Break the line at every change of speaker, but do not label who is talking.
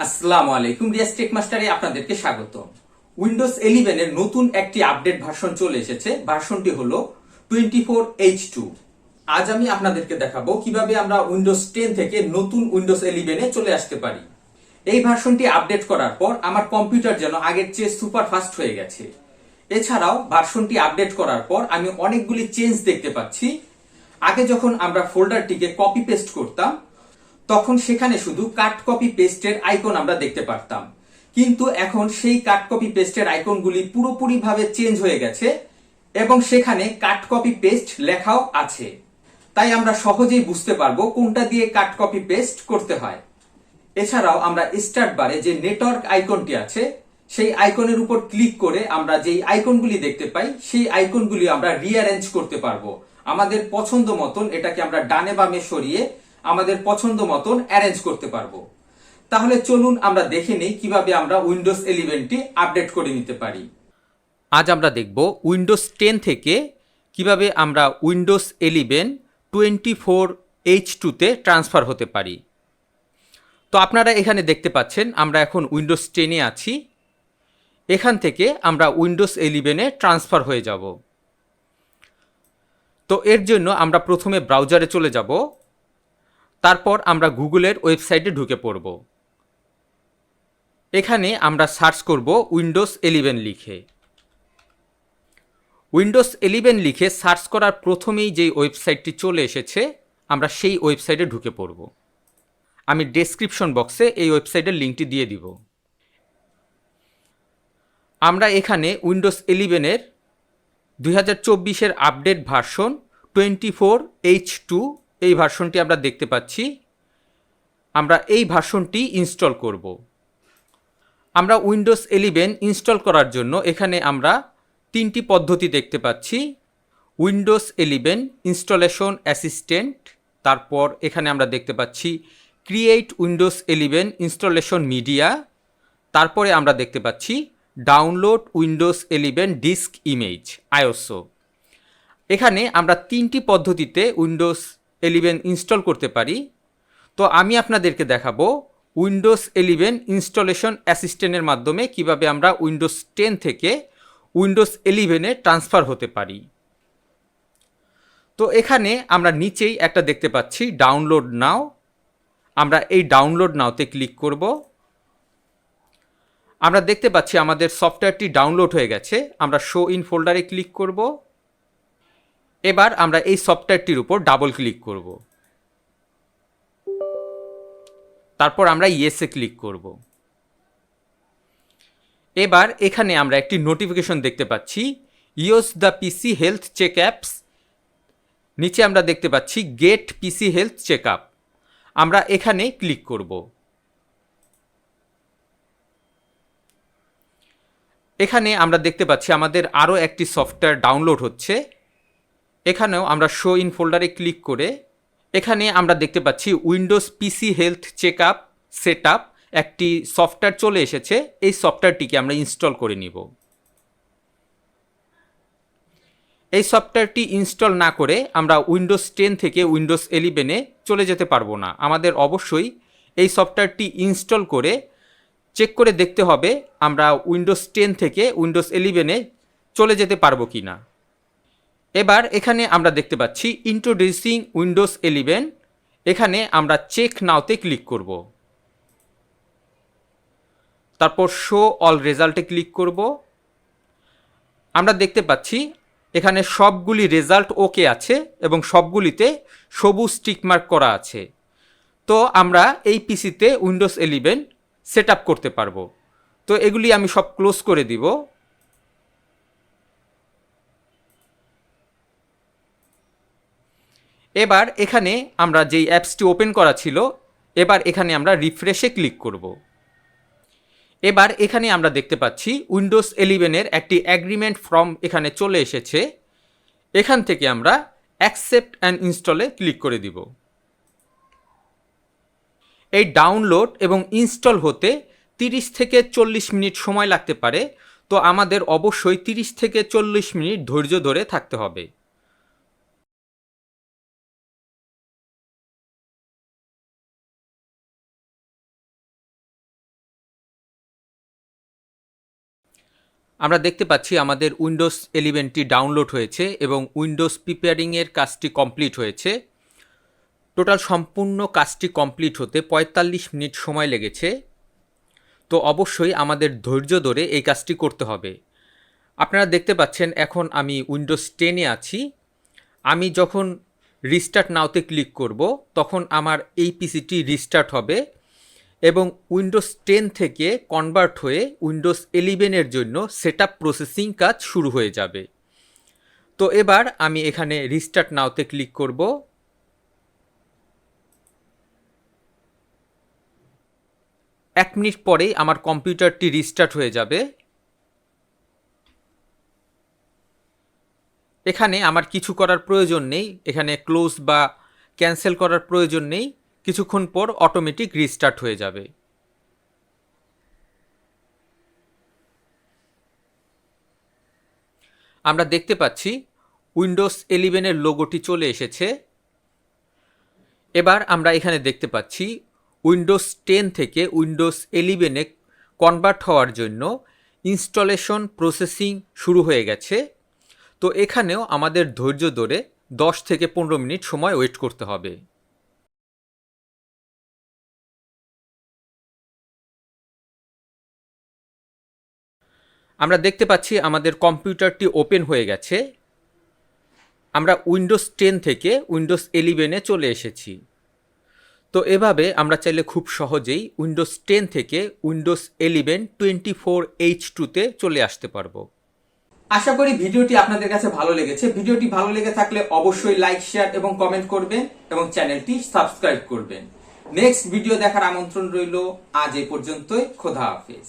আসসালামু আলাইকুম, রিয়াজ টেক মাস্টারে আপনাদেরকে স্বাগত। উইন্ডোজ 11 এর নতুন একটি আপডেট ভার্সন চলে এসেছে। ভার্সনটি হলো 24H2। আজ আমি আপনাদেরকে দেখাবো কিভাবে আমরা উইন্ডোজ 10 থেকে নতুন উইন্ডোজ 11 এ চলে আসতে পারি। এই ভার্সনটি আপডেট করার পর আমার কম্পিউটার যেন আগের চেয়ে সুপার ফাস্ট হয়ে গেছে। এছাড়াও ভার্সনটি আপডেট করার পর আমি অনেকগুলি চেঞ্জ দেখতে পাচ্ছি। আগে যখন আমরা ফোল্ডারটিকে কপি পেস্ট করতাম তখন সেখানে শুধু কাট কপি পেস্টের আইকন আমরা দেখতে পারতাম, কিন্তু এখন সেই কাট কপি পেস্টের আইকনগুলি পুরোপুরিভাবে চেঞ্জ হয়ে গেছে এবং সেখানে কাট কপি পেস্ট লেখাও আছে। তাই আমরা সহজেই বুঝতে পারবো কোনটা দিয়ে কাট কপি পেস্ট করতে হয়। এছাড়াও আমরা স্টার্ট বারে যে নেটওয়ার্ক আইকনটি আছে সেই আইকনের উপর ক্লিক করে আমরা যেই আইকনগুলি দেখতে পাই সেই আইকনগুলি আমরা রিঅ্যারেঞ্জ করতে পারবো। আমাদের পছন্দ মতন এটাকে আমরা ডানে বামে সরিয়ে আমাদের পছন্দ মতন অ্যারেঞ্জ করতে পারবো। তাহলে চলুন আমরা দেখে নেই কিভাবে আমরা উইন্ডোজ 11টি আপডেট করে নিতে পারি। আজ আমরা দেখব উইন্ডোজ 10 থেকে কিভাবে আমরা উইন্ডোজ 11 24H2 তে ট্রান্সফার হতে পারি। তো আপনারা এখানে দেখতে পাচ্ছেন আমরা এখন উইন্ডোজ 10 এ আছি। এখান থেকে আমরা উইন্ডোজ 11 এ ট্রান্সফার হয়ে যাব। তো এর জন্য আমরা প্রথমে ব্রাউজারে চলে যাব, তারপর আমরা গুগলের ওয়েবসাইটে ঢুকে পড়ব। এখানে আমরা সার্চ করব উইন্ডোজ 11 লিখে। উইন্ডোজ 11 লিখে সার্চ করার প্রথমেই যেই ওয়েবসাইটটি চলে এসেছে আমরা সেই ওয়েবসাইটে ঢুকে পড়ব। আমি ডেসক্রিপশন বক্সে এই ওয়েবসাইটের লিঙ্কটি দিয়ে দিব। আমরা এখানে উইন্ডোজ 11 এর 2024 আপডেট ভার্সন 24H2 এই ভার্সনটি আমরা দেখতে পাচ্ছি। আমরা এই ভার্সনটি ইনস্টল করব। আমরা উইন্ডোজ 11 ইনস্টল করার জন্য এখানে আমরা তিনটি পদ্ধতি দেখতে পাচ্ছি। উইন্ডোজ 11 ইনস্টলেশন অ্যাসিস্ট্যান্ট, তারপর এখানে আমরা দেখতে পাচ্ছি ক্রিয়েট উইন্ডোজ 11 ইনস্টলেশন মিডিয়া, তারপরে আমরা দেখতে পাচ্ছি ডাউনলোড উইন্ডোজ 11 ডিস্ক ইমেজ আইওএসও। এখানে আমরা তিনটি পদ্ধতিতে উইন্ডোজ 11 ইনস্টল করতে পারি। তো আমি আপনাদেরকে দেখাবো উইন্ডোজ 11 ইনস্টলেশন অ্যাসিস্ট্যান্টের মাধ্যমে কিভাবে আমরা উইন্ডোজ 10 থেকে উইন্ডোজ 11 এ ট্রান্সফার হতে পারি। তো এখানে আমরা নিচেই একটা দেখতে পাচ্ছি ডাউনলোড নাও। আমরা এই ডাউনলোড নাওতে ক্লিক করব। আমরা দেখতে পাচ্ছি আমাদের সফটওয়্যারটি ডাউনলোড হয়ে গেছে। আমরা শো ইন ফোল্ডারে ক্লিক করব। এবার আমরা এই সফটওয়্যারটির উপর ডাবল ক্লিক করব। তারপর আমরা ইয়েসে ক্লিক করব। এবার এখানে আমরা একটি নোটিফিকেশন দেখতে পাচ্ছি use the PC health check apps. নিচে আমরা দেখতে পাচ্ছি get PC health check up. আমরা এখানে ক্লিক করব। এখানে আমরা দেখতে পাচ্ছি আমাদের আরও একটি সফটওয়্যার ডাউনলোড হচ্ছে। এখানেও আমরা শো ইন ফোল্ডারে ক্লিক করে এখানে আমরা দেখতে পাচ্ছি Windows PC health check up set up একটি সফটওয়্যার চলে এসেছে। এই সফটওয়্যারটিকে আমরা ইনস্টল করে নিব। এই সফটওয়্যারটি ইনস্টল না করে আমরা উইন্ডোজ 10 থেকে উইন্ডোজ 11 এ চলে যেতে পারবো না। আমাদের অবশ্যই এই সফটওয়্যারটি ইনস্টল করে চেক করে দেখতে হবে আমরা উইন্ডোজ 10 থেকে উইন্ডোজ 11 এ চলে যেতে পারবো কি না। এবার এখানে আমরা দেখতে পাচ্ছি ইন্ট্রোডিউসিং উইন্ডোজ 11। এখানে আমরা চেক নাওতে ক্লিক করব। তারপর শো অল রেজাল্টে ক্লিক করব। আমরা দেখতে পাচ্ছি এখানে সবগুলি রেজাল্ট ওকে আছে এবং সবগুলিতে সবুজ টিকমার্ক করা আছে। তো আমরা এই পিসিতে উইন্ডোজ 11 সেট আপ করতে পারবো। তো এগুলি আমি সব ক্লোজ করে দিব। এবার এখানে আমরা যেই অ্যাপসটি ওপেন করা ছিল এবার এখানে আমরা রিফ্রেশে ক্লিক করব। এবার এখানে আমরা দেখতে পাচ্ছি উইন্ডোজ 11 এর একটি অ্যাগ্রিমেন্ট ফর্ম এখানে চলে এসেছে। এখান থেকে আমরা অ্যাকসেপ্ট অ্যান্ড ইনস্টলে ক্লিক করে দিব। এই ডাউনলোড এবং ইনস্টল হতে 30 থেকে 40 মিনিট সময় লাগতে পারে। তো আমাদের অবশ্যই 30 থেকে 40 মিনিট ধৈর্য ধরে থাকতে হবে। আমরা দেখতে পাচ্ছি আমাদের উইন্ডোজ 11টি ডাউনলোড হয়েছে এবং উইন্ডোজ প্রিপেয়ারিংয়ের কাজটি কমপ্লিট হয়েছে। টোটাল সম্পূর্ণ কাজটি কমপ্লিট হতে 45 মিনিট সময় লেগেছে। তো অবশ্যই আমাদের ধৈর্য ধরে এই কাজটি করতে হবে। আপনারা দেখতে পাচ্ছেন এখন আমি উইন্ডোজ 10-এ আছি। আমি যখন রিস্টার্ট নাওতে ক্লিক করব তখন আমার এই পিসিটি রিস্টার্ট হবে এবং উইন্ডোজ 10 থেকে কনভার্ট হয়ে উইন্ডোজ 11-এর জন্য সেটআপ প্রসেসিং কাজ শুরু হয়ে যাবে। তো এবার আমি এখানে রিস্টার্ট নাওতে ক্লিক করব। এক মিনিট পরেই আমার কম্পিউটারটি রিস্টার্ট হয়ে যাবে। এখানে আমার কিছু করার প্রয়োজন নেই, এখানে ক্লোজ বা ক্যান্সেল করার প্রয়োজন নেই। কিছুক্ষণ পর অটোমেটিক রিস্টার্ট হয়ে যাবে। আমরা দেখতে পাচ্ছি উইন্ডোজ 11-এর লোগোটি চলে এসেছে। এবার আমরা এখানে দেখতে পাচ্ছি উইন্ডোজ 10 থেকে উইন্ডোজ 11-এ কনভার্ট হওয়ার জন্য ইনস্টলেশন প্রসেসিং শুরু হয়ে গেছে। তো এখানেও আমাদের ধৈর্য ধরে 10 থেকে 15 মিনিট সময় ওয়েট করতে হবে। আমরা দেখতে পাচ্ছি আমাদের কম্পিউটারটি ওপেন হয়ে গেছে। আমরা উইন্ডোজ 10 থেকে উইন্ডোজ 11-এ চলে এসেছি। তো এভাবে আমরা চাইলে খুব সহজেই উইন্ডোজ 10 থেকে উইন্ডোজ 11 24H2-তে চলে আসতে পারবো। আশা করি ভিডিওটি আপনাদের কাছে ভালো লেগেছে। ভিডিওটি ভালো লেগে থাকলে অবশ্যই লাইক, শেয়ার এবং কমেন্ট করবেন এবং চ্যানেলটি সাবস্ক্রাইব করবেন। নেক্সট ভিডিও দেখার আমন্ত্রণ রইল। আজ এই পর্যন্তই। খোদা হাফেজ।